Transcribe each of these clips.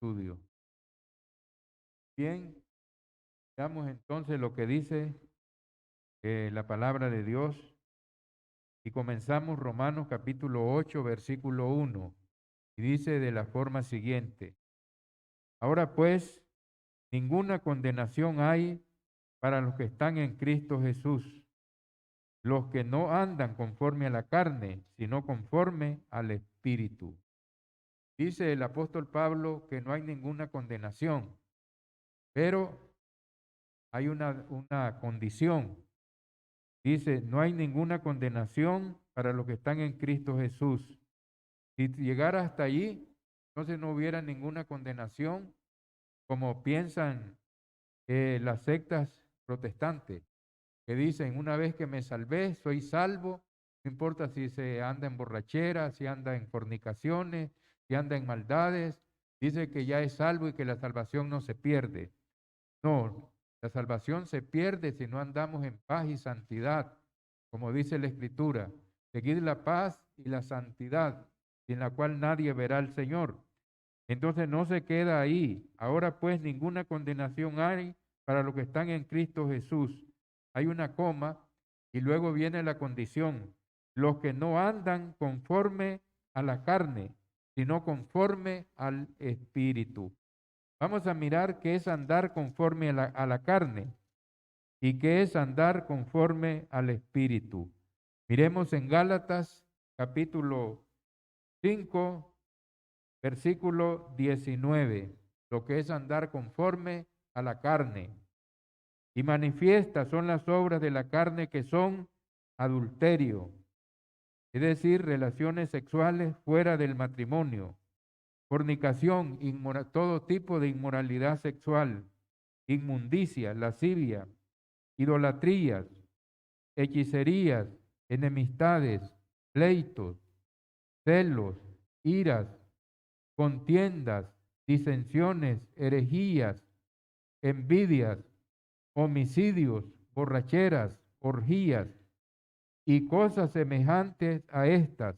estudio. Bien, veamos entonces lo que dice la palabra de Dios y comenzamos Romanos capítulo 8, versículo 1 y dice de la forma siguiente: Ahora pues, ninguna condenación hay para los que están en Cristo Jesús, los que no andan conforme a la carne, sino conforme al Espíritu. Dice el apóstol Pablo que no hay ninguna condenación, pero hay una condición. Dice, no hay ninguna condenación para los que están en Cristo Jesús. Si llegara hasta allí, entonces no hubiera ninguna condenación, como piensan las sectas protestantes, que dicen, una vez que me salvé, soy salvo, no importa si se anda en borrachera, si anda en fornicaciones, si anda en maldades, dice que ya es salvo y que la salvación no se pierde. No, la salvación se pierde si no andamos en paz y santidad, como dice la Escritura. Seguid la paz y la santidad, sin la cual nadie verá al Señor. Entonces no se queda ahí. Ahora pues ninguna condenación hay para los que están en Cristo Jesús. Hay una coma y luego viene la condición. Los que no andan conforme a la carne, sino conforme al Espíritu. Vamos a mirar qué es andar conforme a la carne y qué es andar conforme al Espíritu. Miremos en Gálatas capítulo 5, versículo 19, lo que es andar conforme a la carne. Y manifiestas son las obras de la carne, que son adulterio, es decir, relaciones sexuales fuera del matrimonio, fornicación, todo tipo de inmoralidad sexual, inmundicia, lascivia, idolatrías, hechicerías, enemistades, pleitos, celos, iras, contiendas, disensiones, herejías, envidias, homicidios, borracheras, orgías y cosas semejantes a estas,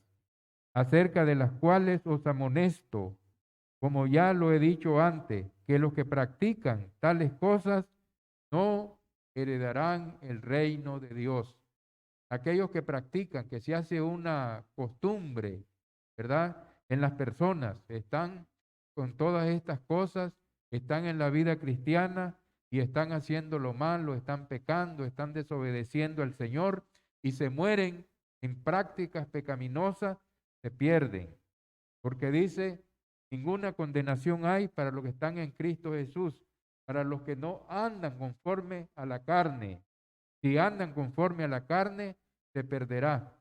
acerca de las cuales os amonesto, como ya lo he dicho antes, que los que practican tales cosas no heredarán el reino de Dios. Aquellos que practican, que se hace una costumbre, ¿verdad? En las personas, están con todas estas cosas, están en la vida cristiana y están haciendo lo malo, están pecando, están desobedeciendo al Señor y se mueren en prácticas pecaminosas, se pierden. Porque dice, ninguna condenación hay para los que están en Cristo Jesús, para los que no andan conforme a la carne. Si andan conforme a la carne, se perderá.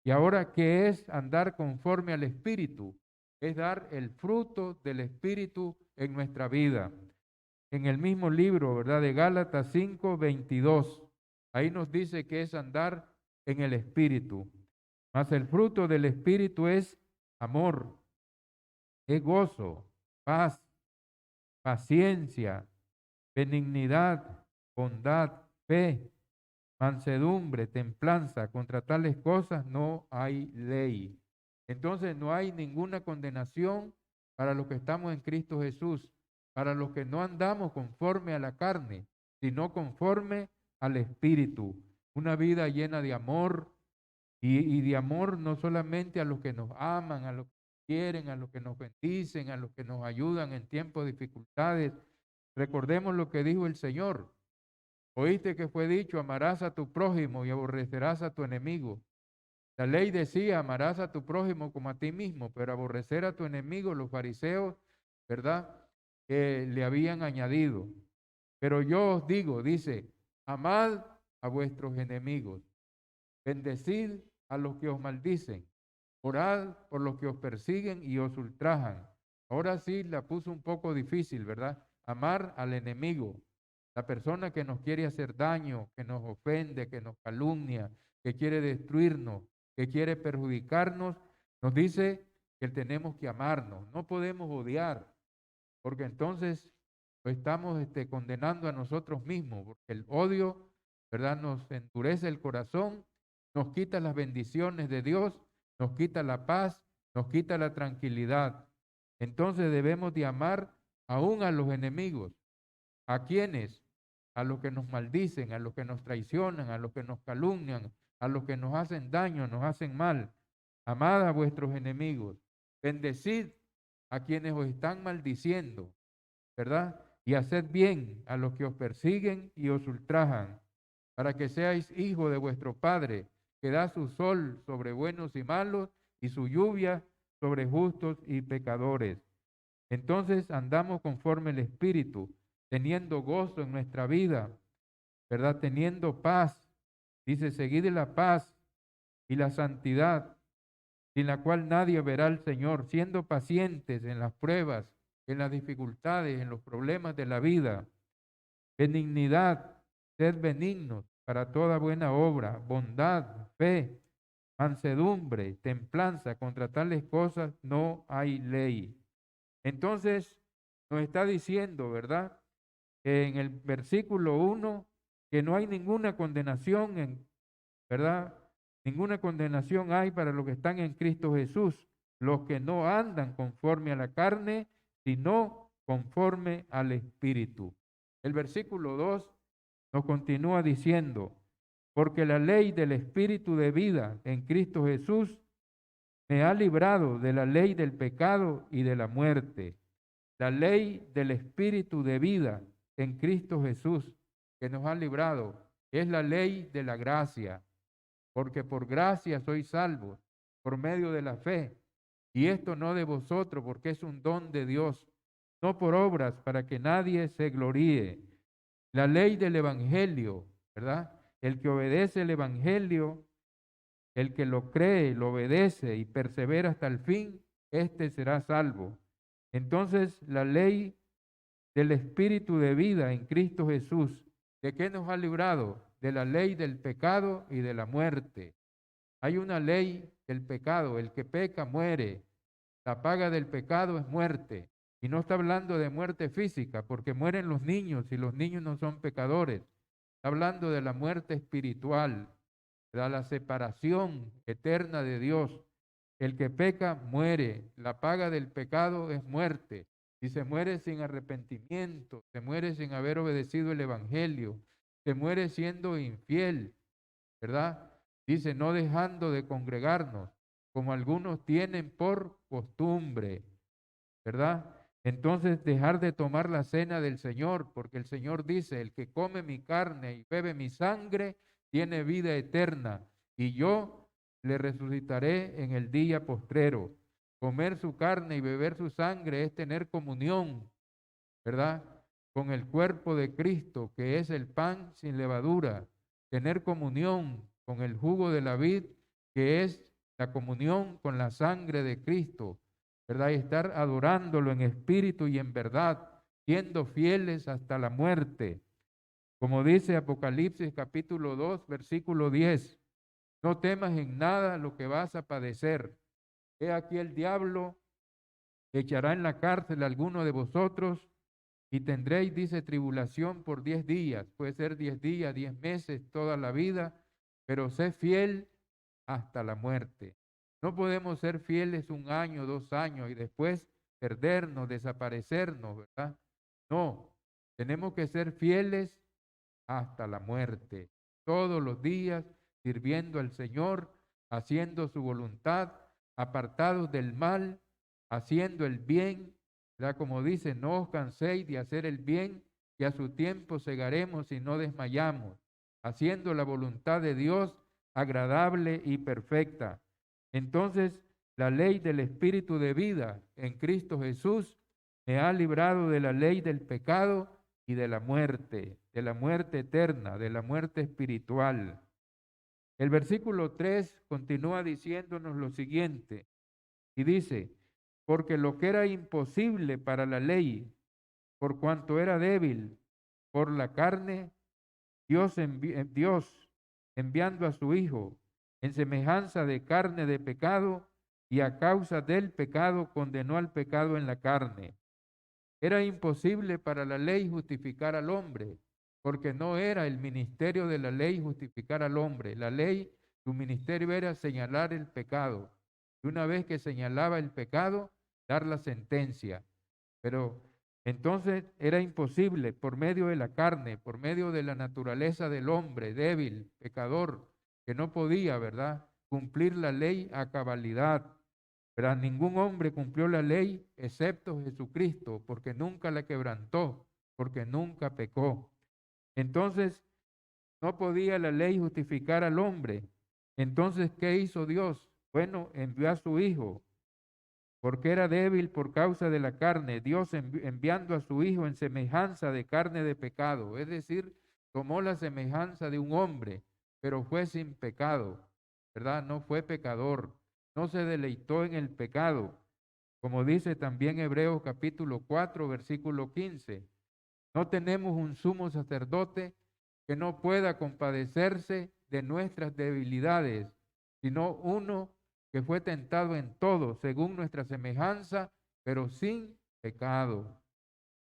Y ahora, ¿qué es andar conforme al Espíritu? Es dar el fruto del Espíritu en nuestra vida. En el mismo libro, ¿verdad? De Gálatas 5, 22, ahí nos dice que es andar en el Espíritu. Mas el fruto del Espíritu es amor, es gozo, paz, paciencia, benignidad, bondad, fe, mansedumbre, templanza. Contra tales cosas no hay ley. Entonces no hay ninguna condenación para los que estamos en Cristo Jesús, para los que no andamos conforme a la carne, sino conforme al Espíritu. Una vida llena de amor y de amor no solamente a los que nos aman, a los que quieren, a los que nos bendicen, a los que nos ayudan en tiempos de dificultades. Recordemos lo que dijo el Señor. Oíste que fue dicho, amarás a tu prójimo y aborrecerás a tu enemigo. La ley decía, amarás a tu prójimo como a ti mismo, pero aborrecer a tu enemigo, los fariseos, ¿verdad? Le habían añadido. Pero yo os digo, dice, amad a vuestros enemigos, bendecid a los que os maldicen, orad por los que os persiguen y os ultrajan. Ahora sí la puso un poco difícil, ¿verdad? Amar al enemigo, la persona que nos quiere hacer daño, que nos ofende, que nos calumnia, que quiere destruirnos, que quiere perjudicarnos, nos dice que tenemos que amarnos. No podemos odiar, porque entonces lo estamos condenando a nosotros mismos, porque el odio, ¿verdad? Nos endurece el corazón, nos quita las bendiciones de Dios, nos quita la paz, nos quita la tranquilidad. Entonces debemos de amar aún a los enemigos. ¿A quiénes? A los que nos maldicen, a los que nos traicionan, a los que nos calumnian, a los que nos hacen daño, nos hacen mal. Amad a vuestros enemigos. Bendecid a quienes os están maldiciendo, ¿verdad? Y haced bien a los que os persiguen y os ultrajan, para que seáis hijos de vuestro Padre, que da su sol sobre buenos y malos y su lluvia sobre justos y pecadores. Entonces andamos conforme el Espíritu, teniendo gozo en nuestra vida, ¿verdad? Teniendo paz. Dice, seguid la paz y la santidad, sin la cual nadie verá al Señor, siendo pacientes en las pruebas, en las dificultades, en los problemas de la vida. Benignidad, sed benignos para toda buena obra, bondad, fe, mansedumbre, templanza, contra tales cosas no hay ley. Entonces, nos está diciendo, ¿verdad? En el versículo 1, que no hay ninguna condenación, ¿verdad? Ninguna condenación hay para los que están en Cristo Jesús, los que no andan conforme a la carne, sino conforme al Espíritu. El versículo 2 nos continúa diciendo, porque la ley del Espíritu de vida en Cristo Jesús me ha librado de la ley del pecado y de la muerte. La ley del Espíritu de vida en Cristo Jesús que nos ha librado es la ley de la gracia, porque por gracia sois salvos por medio de la fe, y esto no de vosotros, porque es un don de Dios, no por obras para que nadie se gloríe. La ley del Evangelio, ¿verdad? El que obedece el Evangelio, el que lo cree, lo obedece y persevera hasta el fin, éste será salvo. Entonces, la ley del Espíritu de vida en Cristo Jesús, ¿de qué nos ha librado? De la ley del pecado y de la muerte. Hay una ley del pecado, el que peca muere. La paga del pecado es muerte. Y no está hablando de muerte física, porque mueren los niños y los niños no son pecadores. Está hablando de la muerte espiritual, de la separación eterna de Dios. El que peca muere. La paga del pecado es muerte. Y se muere sin arrepentimiento, se muere sin haber obedecido el Evangelio, se muere siendo infiel, ¿verdad? Dice, no dejando de congregarnos, como algunos tienen por costumbre, ¿verdad? Entonces dejar de tomar la cena del Señor, porque el Señor dice, el que come mi carne y bebe mi sangre, tiene vida eterna, y yo le resucitaré en el día postrero. Comer su carne y beber su sangre es tener comunión, ¿verdad? Con el cuerpo de Cristo, que es el pan sin levadura. Tener comunión con el jugo de la vid, que es la comunión con la sangre de Cristo, ¿verdad? Y estar adorándolo en espíritu y en verdad, siendo fieles hasta la muerte. Como dice Apocalipsis capítulo 2, versículo 10, no temas en nada lo que vas a padecer. He aquí el diablo echará en la cárcel a alguno de vosotros y tendréis, dice, tribulación por 10 días. Puede ser 10 días, 10 meses, toda la vida, pero sé fiel hasta la muerte. No podemos ser fieles 1 año, 2 años y después perdernos, desaparecernos, ¿verdad? No, tenemos que ser fieles hasta la muerte, todos los días sirviendo al Señor, haciendo su voluntad, apartados del mal, haciendo el bien, ¿verdad? Como dice, no os canséis de hacer el bien, que a su tiempo segaremos y no desmayamos, haciendo la voluntad de Dios agradable y perfecta. Entonces, la ley del Espíritu de vida en Cristo Jesús me ha librado de la ley del pecado y de la muerte eterna, de la muerte espiritual. El versículo 3 continúa diciéndonos lo siguiente, y dice, porque lo que era imposible para la ley, por cuanto era débil por la carne, Dios enviando a su Hijo en semejanza de carne de pecado, y a causa del pecado condenó al pecado en la carne. Era imposible para la ley justificar al hombre, porque no era el ministerio de la ley justificar al hombre. La ley, su ministerio era señalar el pecado. Y una vez que señalaba el pecado, dar la sentencia. Pero entonces era imposible por medio de la carne, por medio de la naturaleza del hombre débil, pecador, que no podía, ¿verdad?, cumplir la ley a cabalidad. ¿Verdad? Ningún hombre cumplió la ley excepto Jesucristo, porque nunca la quebrantó, porque nunca pecó. Entonces, no podía la ley justificar al hombre. Entonces, ¿qué hizo Dios? Bueno, envió a su Hijo, porque era débil por causa de la carne. Dios enviando a su Hijo en semejanza de carne de pecado, es decir, tomó la semejanza de un hombre, pero fue sin pecado, ¿verdad? No fue pecador, no se deleitó en el pecado, como dice también Hebreos capítulo 4, versículo 15. No tenemos un sumo sacerdote que no pueda compadecerse de nuestras debilidades, sino uno que fue tentado en todo, según nuestra semejanza, pero sin pecado.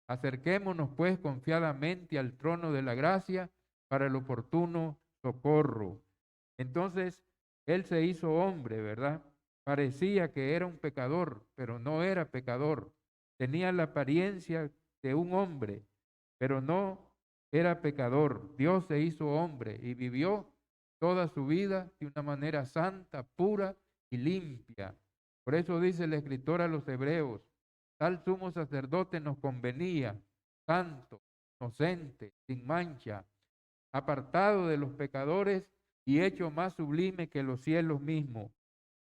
Acerquémonos pues confiadamente al trono de la gracia para el oportuno socorro. Entonces, él se hizo hombre, ¿verdad? Parecía que era un pecador, pero no era pecador. Tenía la apariencia de un hombre, pero no era pecador. Dios se hizo hombre y vivió toda su vida de una manera santa, pura y limpia. Por eso dice el escritor a los hebreos, tal sumo sacerdote nos convenía, santo, inocente, sin mancha, apartado de los pecadores y hecho más sublime que los cielos mismos.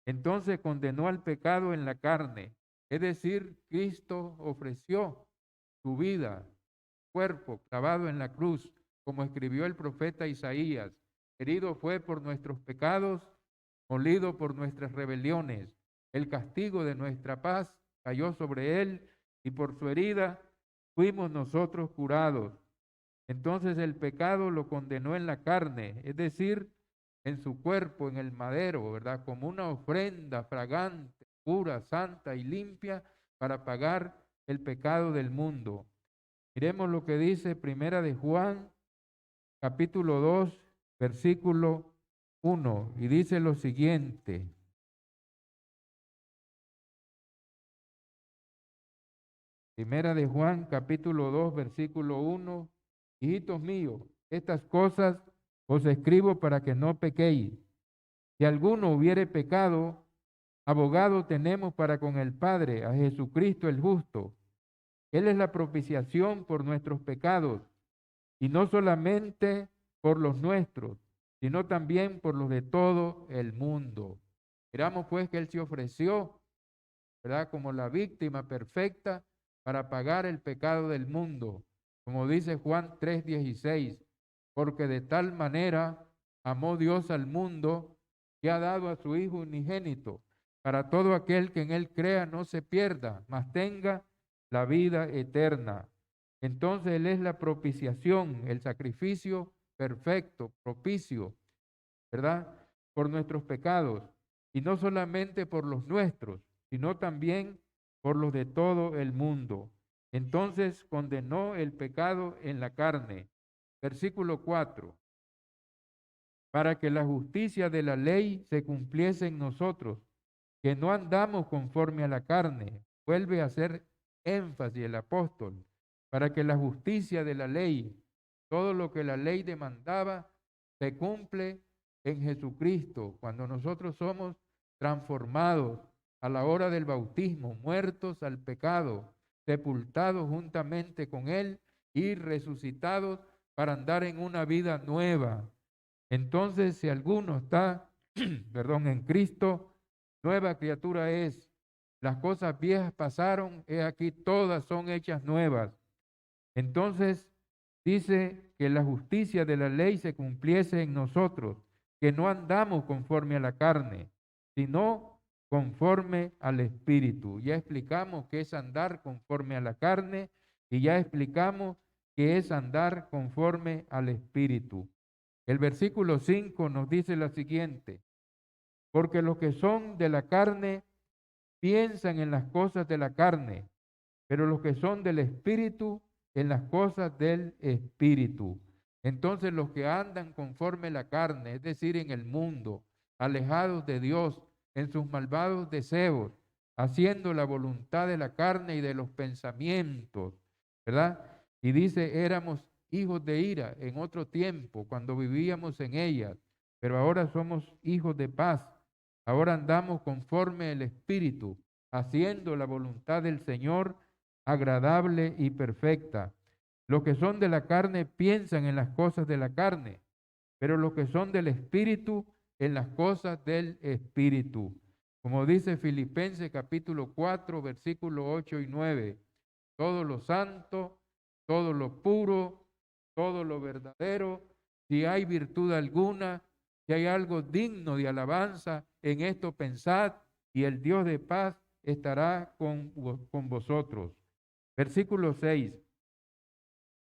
Entonces condenó al pecado en la carne, es decir, Cristo ofreció su vida, cuerpo clavado en la cruz, como escribió el profeta Isaías. Herido fue por nuestros pecados, molido por nuestras rebeliones. El castigo de nuestra paz cayó sobre él y por su herida fuimos nosotros curados. Entonces el pecado lo condenó en la carne, es decir, en su cuerpo, en el madero, ¿verdad? Como una ofrenda fragante, pura, santa y limpia para pagar el pecado del mundo. Miremos lo que dice Primera de Juan, capítulo 2, versículo 1, y dice lo siguiente. Primera de Juan, capítulo 2, versículo 1. Hijitos míos, estas cosas os escribo para que no pequéis. Si alguno hubiere pecado, abogado tenemos para con el Padre, a Jesucristo el justo. Él es la propiciación por nuestros pecados, y no solamente por los nuestros, sino también por los de todo el mundo. Miramos pues que Él se ofreció, ¿verdad?, como la víctima perfecta para pagar el pecado del mundo, como dice Juan 3:16, porque de tal manera amó Dios al mundo que ha dado a su Hijo unigénito, para todo aquel que en Él crea no se pierda, mas tenga la vida eterna. Entonces Él es la propiciación, el sacrificio perfecto, propicio, ¿verdad?, por nuestros pecados, y no solamente por los nuestros, sino también por los de todo el mundo. Entonces condenó el pecado en la carne. Versículo 4. Para que la justicia de la ley se cumpliese en nosotros, que no andamos conforme a la carne. Vuelve a hacer énfasis el apóstol, para que la justicia de la ley, todo lo que la ley demandaba, se cumple en Jesucristo, cuando nosotros somos transformados a la hora del bautismo, muertos al pecado, sepultados juntamente con Él y resucitados para andar en una vida nueva. Entonces, si alguno está, perdón, en Cristo, nueva criatura es. Las cosas viejas pasaron, he aquí todas son hechas nuevas. Entonces, dice que la justicia de la ley se cumpliese en nosotros, que no andamos conforme a la carne, sino conforme al Espíritu. Ya explicamos qué es andar conforme a la carne y ya explicamos qué es andar conforme al Espíritu. El versículo 5 nos dice lo siguiente: porque los que son de la carne piensan en las cosas de la carne, pero los que son del Espíritu en las cosas del Espíritu. Entonces los que andan conforme la carne, es decir, en el mundo, alejados de Dios, en sus malvados deseos, haciendo la voluntad de la carne y de los pensamientos, ¿verdad? Y dice, éramos hijos de ira en otro tiempo, cuando vivíamos en ellas, pero ahora somos hijos de paz. Ahora andamos conforme el Espíritu, haciendo la voluntad del Señor agradable y perfecta. Los que son de la carne piensan en las cosas de la carne, pero los que son del Espíritu en las cosas del Espíritu. Como dice Filipenses capítulo 4, versículo 8 y 9, todo lo santo, todo lo puro, todo lo verdadero, si hay virtud alguna, si hay algo digno de alabanza, en esto pensad, y el Dios de paz estará con vosotros. Versículo 6,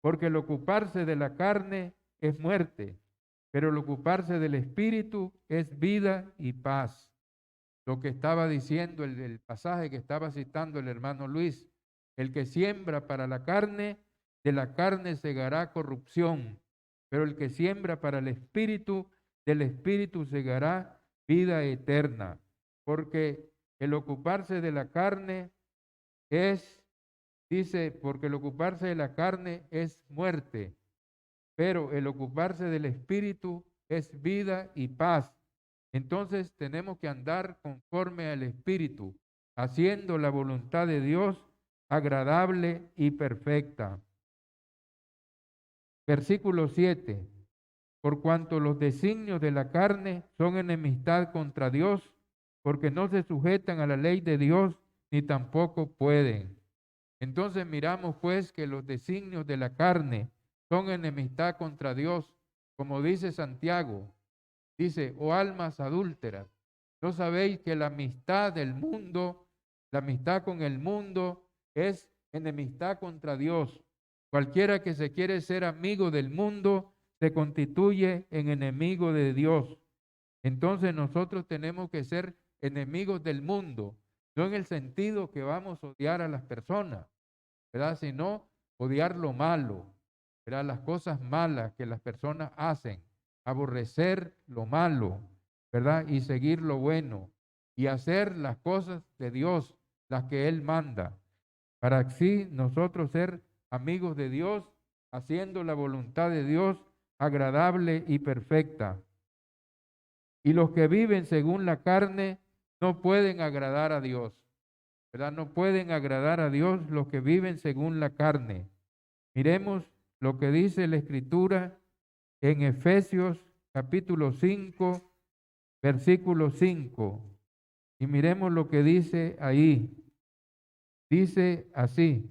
porque el ocuparse de la carne es muerte, pero el ocuparse del Espíritu es vida y paz. Lo que estaba diciendo el pasaje que estaba citando el hermano Luis, el que siembra para la carne, de la carne segará corrupción, pero el que siembra para el Espíritu, del Espíritu segará vida eterna, porque el ocuparse de la carne es, dice, porque el ocuparse de la carne es muerte, pero el ocuparse del Espíritu es vida y paz. Entonces tenemos que andar conforme al Espíritu, haciendo la voluntad de Dios agradable y perfecta. Versículo 7. Por cuanto los designios de la carne son enemistad contra Dios, porque no se sujetan a la ley de Dios, ni tampoco pueden. Entonces miramos pues que los designios de la carne son enemistad contra Dios, como dice Santiago. Dice, oh almas adúlteras, ¿no sabéis que la amistad del mundo, la amistad con el mundo es enemistad contra Dios? Cualquiera que se quiere ser amigo del mundo se constituye en enemigo de Dios. Entonces nosotros tenemos que ser enemigos del mundo, no en el sentido que vamos a odiar a las personas, ¿verdad? Sino odiar lo malo, ¿verdad? Las cosas malas que las personas hacen, aborrecer lo malo, ¿verdad? Y seguir lo bueno y hacer las cosas de Dios, las que Él manda, para así nosotros ser amigos de Dios, haciendo la voluntad de Dios agradable y perfecta. Y los que viven según la carne no pueden agradar a Dios, ¿verdad? No pueden agradar a Dios los que viven según la carne. Miremos lo que dice la Escritura en Efesios capítulo 5, versículo 5. Y miremos lo que dice ahí. Dice así,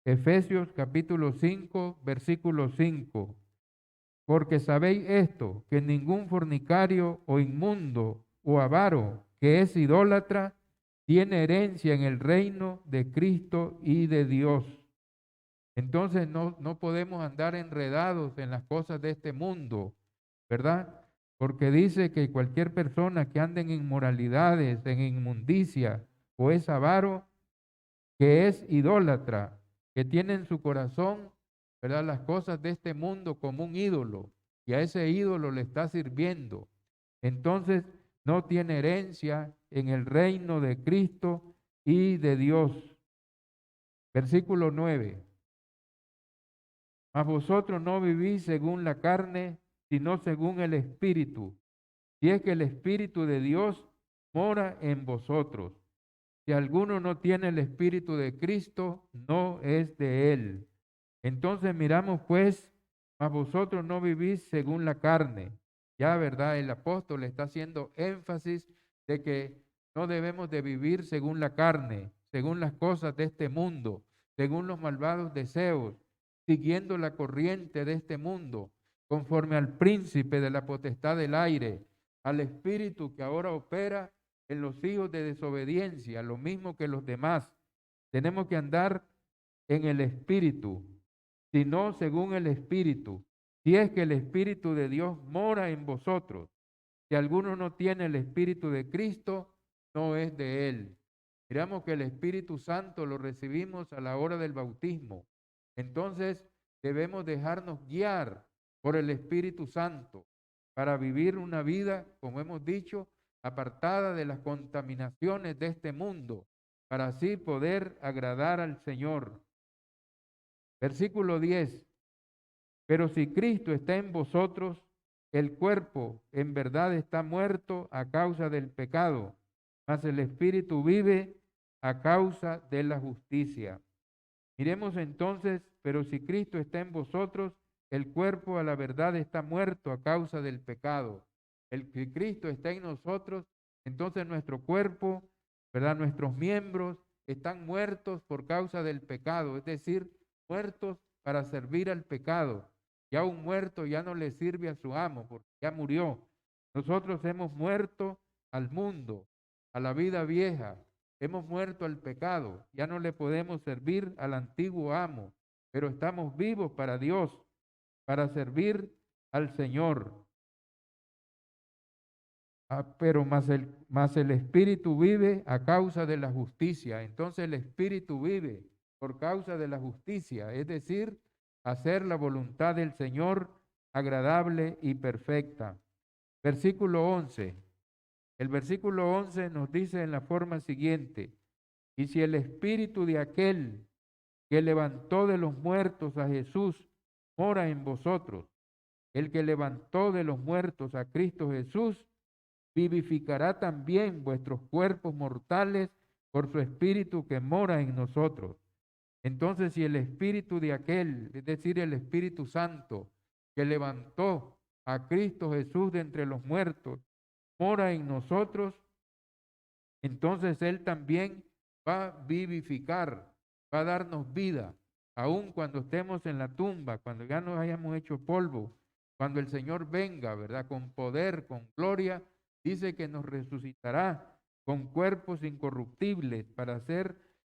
Efesios capítulo 5, versículo 5. Porque sabéis esto, que ningún fornicario o inmundo o avaro que es idólatra tiene herencia en el reino de Cristo y de Dios. Entonces no podemos andar enredados en las cosas de este mundo, ¿verdad? Porque dice que cualquier persona que ande en inmoralidades, en inmundicia o es avaro, que es idólatra, que tiene en su corazón, ¿verdad? Las cosas de este mundo como un ídolo y a ese ídolo le está sirviendo. Entonces no tiene herencia en el reino de Cristo y de Dios. Versículo 9. Mas vosotros no vivís según la carne, sino según el Espíritu. Si es que el Espíritu de Dios mora en vosotros. Si alguno no tiene el Espíritu de Cristo, no es de él. Entonces miramos pues, mas vosotros no vivís según la carne. Ya, ¿verdad? El apóstol está haciendo énfasis de que no debemos de vivir según la carne, según las cosas de este mundo, según los malvados deseos, siguiendo la corriente de este mundo, conforme al príncipe de la potestad del aire, al espíritu que ahora opera en los hijos de desobediencia, lo mismo que los demás. Tenemos que andar en el espíritu, sino según el espíritu. Si es que el Espíritu de Dios mora en vosotros. Si alguno no tiene el Espíritu de Cristo, no es de él. Miramos que el Espíritu Santo lo recibimos a la hora del bautismo. Entonces debemos dejarnos guiar por el Espíritu Santo para vivir una vida, como hemos dicho, apartada de las contaminaciones de este mundo, para así poder agradar al Señor. Versículo 10. Pero si Cristo está en vosotros, el cuerpo en verdad está muerto a causa del pecado, mas el espíritu vive a causa de la justicia. Miremos entonces, pero si Cristo está en vosotros, el cuerpo a la verdad está muerto a causa del pecado. El que Cristo está en nosotros, entonces nuestro cuerpo, ¿verdad? Nuestros miembros están muertos por causa del pecado, es decir, muertos para servir al pecado. Ya un muerto ya no le sirve a su amo, porque ya murió. Nosotros hemos muerto al mundo, a la vida vieja. Hemos muerto al pecado, ya no le podemos servir al antiguo amo, pero estamos vivos para Dios, para servir al Señor. Pero más el Espíritu vive a causa de la justicia. Entonces el Espíritu vive por causa de la justicia, es decir, hacer la voluntad del Señor agradable y perfecta. Versículo 11. El versículo 11 nos dice en la forma siguiente: y si el espíritu de aquel que levantó de los muertos a Jesús mora en vosotros, el que levantó de los muertos a Cristo Jesús, vivificará también vuestros cuerpos mortales por su espíritu que mora en nosotros. Entonces, si el espíritu de aquel, es decir, el Espíritu Santo, que levantó a Cristo Jesús de entre los muertos, mora en nosotros, entonces Él también va a vivificar, va a darnos vida, aun cuando estemos en la tumba, cuando ya nos hayamos hecho polvo, cuando el Señor venga, ¿verdad? Con poder, con gloria, dice que nos resucitará con cuerpos incorruptibles para ser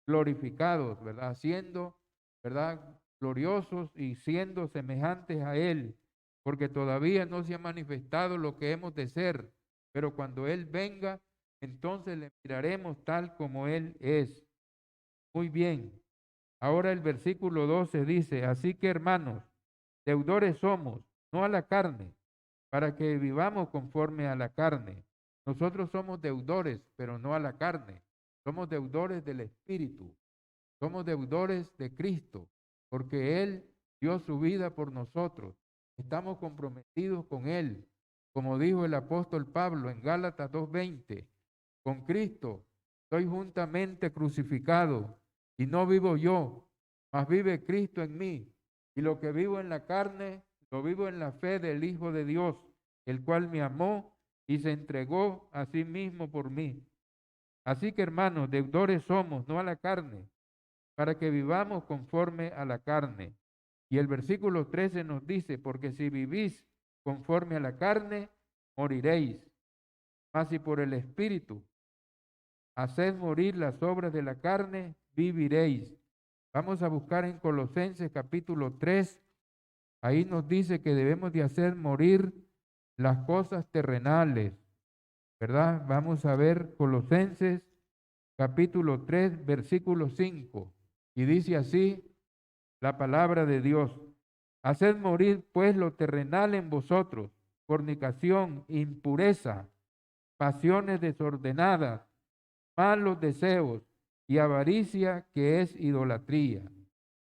glorificados, ¿verdad? Siendo, ¿verdad? Gloriosos y siendo semejantes a Él, porque todavía no se ha manifestado lo que hemos de ser, pero cuando Él venga, entonces le miraremos tal como Él es. Muy bien. Ahora el versículo 12 dice: así que hermanos, deudores somos, no a la carne, para que vivamos conforme a la carne. Nosotros somos deudores, pero no a la carne. Somos deudores del Espíritu. Somos deudores de Cristo, porque Él dio su vida por nosotros. Estamos comprometidos con Él, como dijo el apóstol Pablo en Gálatas 2:20. Con Cristo estoy juntamente crucificado, y no vivo yo, mas vive Cristo en mí. Y lo que vivo en la carne, lo vivo en la fe del Hijo de Dios, el cual me amó y se entregó a sí mismo por mí. Así que hermanos, deudores somos, no a la carne, para que vivamos conforme a la carne. Y el versículo 13 nos dice: porque si vivís conforme a la carne, moriréis. Mas si por el Espíritu haced morir las obras de la carne, viviréis. Vamos a buscar en Colosenses capítulo 3. Ahí nos dice que debemos de hacer morir las cosas terrenales, ¿verdad? Vamos a ver Colosenses capítulo 3, versículo 5. Y dice así la palabra de Dios: haced morir pues lo terrenal en vosotros, fornicación, impureza, pasiones desordenadas, malos deseos y avaricia, que es idolatría.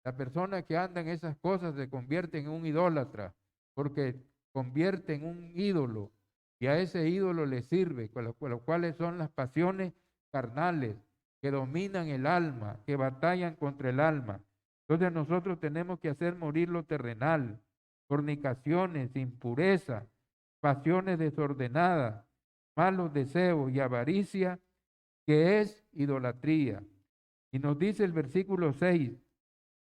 La persona que anda en esas cosas se convierte en un idólatra, porque convierte en un ídolo, y a ese ídolo le sirve, con lo cuales son las pasiones carnales que dominan el alma, que batallan contra el alma. Entonces nosotros tenemos que hacer morir lo terrenal: fornicaciones, impureza, pasiones desordenadas, malos deseos y avaricia, que es idolatría. Y nos dice el versículo 6,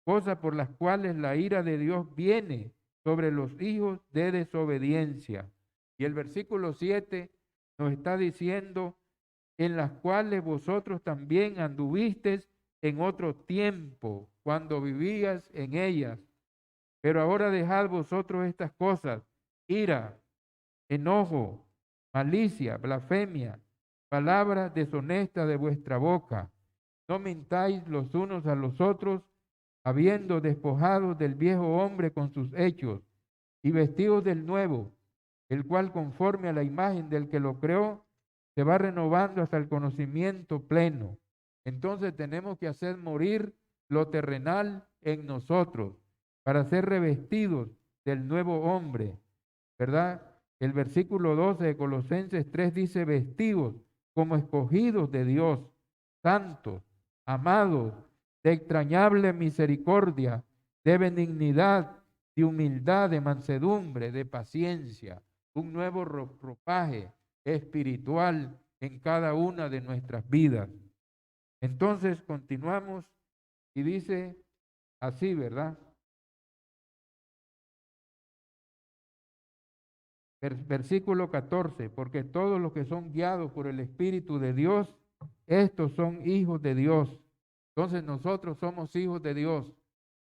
cosas por las cuales la ira de Dios viene sobre los hijos de desobediencia. Y el versículo 7 nos está diciendo: en las cuales vosotros también anduvisteis en otro tiempo, cuando vivías en ellas. Pero ahora dejad vosotros estas cosas: ira, enojo, malicia, blasfemia, palabras deshonestas de vuestra boca. No mintáis los unos a los otros, habiendo despojado del viejo hombre con sus hechos, y vestidos del nuevo, el cual conforme a la imagen del que lo creó, se va renovando hasta el conocimiento pleno. Entonces tenemos que hacer morir lo terrenal en nosotros para ser revestidos del nuevo hombre, ¿verdad? El versículo 12 de Colosenses 3 dice, vestidos como escogidos de Dios, santos, amados, de extrañable misericordia, de benignidad, de humildad, de mansedumbre, de paciencia, un nuevo ropaje espiritual en cada una de nuestras vidas. Entonces continuamos y dice así, ¿verdad? Versículo 14, porque todos los que son guiados por el Espíritu de Dios, estos son hijos de Dios. Entonces nosotros somos hijos de Dios.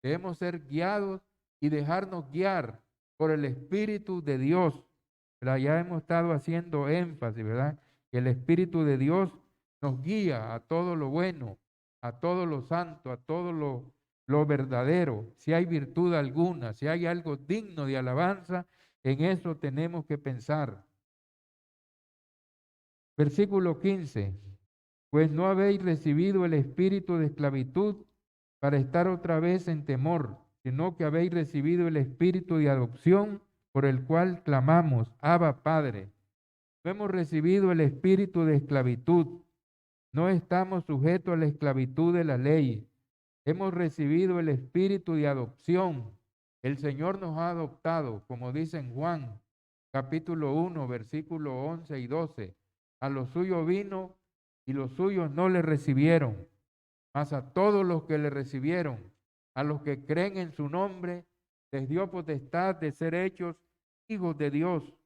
Debemos ser guiados y dejarnos guiar por el Espíritu de Dios. ¿Verdad? Ya hemos estado haciendo énfasis, ¿verdad? Que el Espíritu de Dios nos guía a todo lo bueno, a todo lo santo, a todo lo verdadero. Si hay virtud alguna, si hay algo digno de alabanza, en eso tenemos que pensar. Versículo 15. Pues no habéis recibido el espíritu de esclavitud para estar otra vez en temor, sino que habéis recibido el espíritu de adopción por el cual clamamos, Abba, Padre. No hemos recibido el espíritu de esclavitud, no estamos sujetos a la esclavitud de la ley. Hemos recibido el espíritu de adopción. El Señor nos ha adoptado, como dice en Juan, capítulo 1, versículo 11 y 12. A los suyos vino y los suyos no le recibieron, mas a todos los que le recibieron, a los que creen en su nombre, les dio potestad de ser hechos hijos de Dios,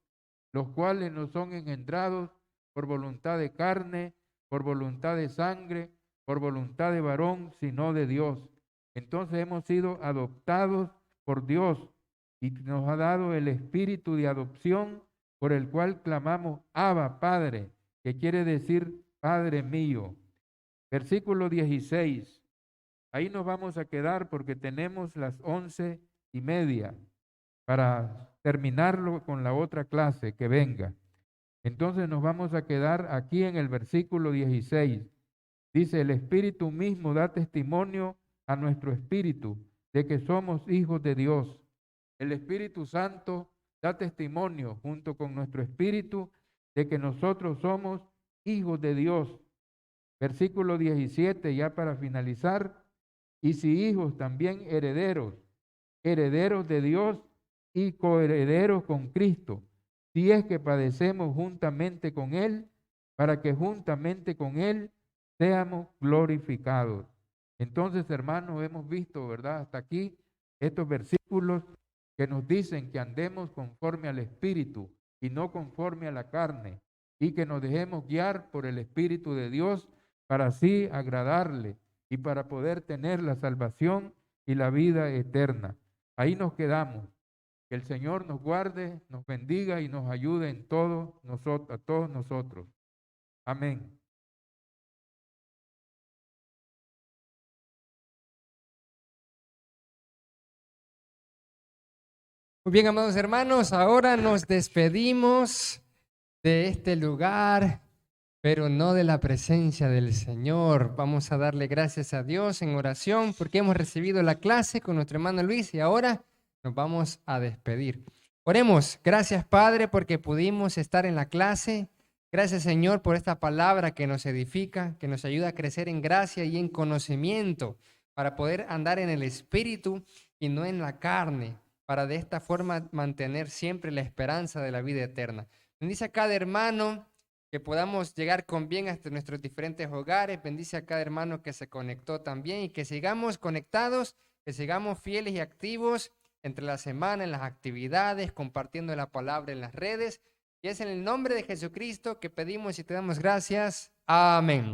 los cuales no son engendrados por voluntad de carne, por voluntad de sangre, por voluntad de varón, sino de Dios. Entonces hemos sido adoptados por Dios y nos ha dado el espíritu de adopción por el cual clamamos Abba, Padre, que quiere decir Padre mío. Versículo 16. Ahí nos vamos a quedar porque tenemos las 11:30 para terminarlo con la otra clase que venga. Entonces nos vamos a quedar aquí en el versículo 16. Dice, el Espíritu mismo da testimonio a nuestro espíritu de que somos hijos de Dios. El Espíritu Santo da testimonio junto con nuestro espíritu de que nosotros somos hijos de Dios. Versículo 17, ya para finalizar, y si hijos también herederos, herederos de Dios y coherederos con Cristo, si es que padecemos juntamente con Él, para que juntamente con Él seamos glorificados. Entonces, hermanos, hemos visto, ¿verdad? Hasta aquí estos versículos que nos dicen que andemos conforme al Espíritu y no conforme a la carne, y que nos dejemos guiar por el Espíritu de Dios para así agradarle y para poder tener la salvación y la vida eterna. Ahí nos quedamos. Que el Señor nos guarde, nos bendiga y nos ayude en todo a todos nosotros. Amén. Muy bien, amados hermanos, ahora nos despedimos de este lugar, pero no de la presencia del Señor. Vamos a darle gracias a Dios en oración porque hemos recibido la clase con nuestro hermano Luis y ahora nos vamos a despedir. Oremos. Gracias, Padre, porque pudimos estar en la clase. Gracias, Señor, por esta palabra que nos edifica, que nos ayuda a crecer en gracia y en conocimiento para poder andar en el Espíritu y no en la carne, para de esta forma mantener siempre la esperanza de la vida eterna. Bendice a cada hermano, que podamos llegar con bien hasta nuestros diferentes hogares. Bendice a cada hermano que se conectó también y que sigamos conectados, que sigamos fieles y activos entre la semana, en las actividades, compartiendo la palabra en las redes. Y es en el nombre de Jesucristo que pedimos y te damos gracias. Amén.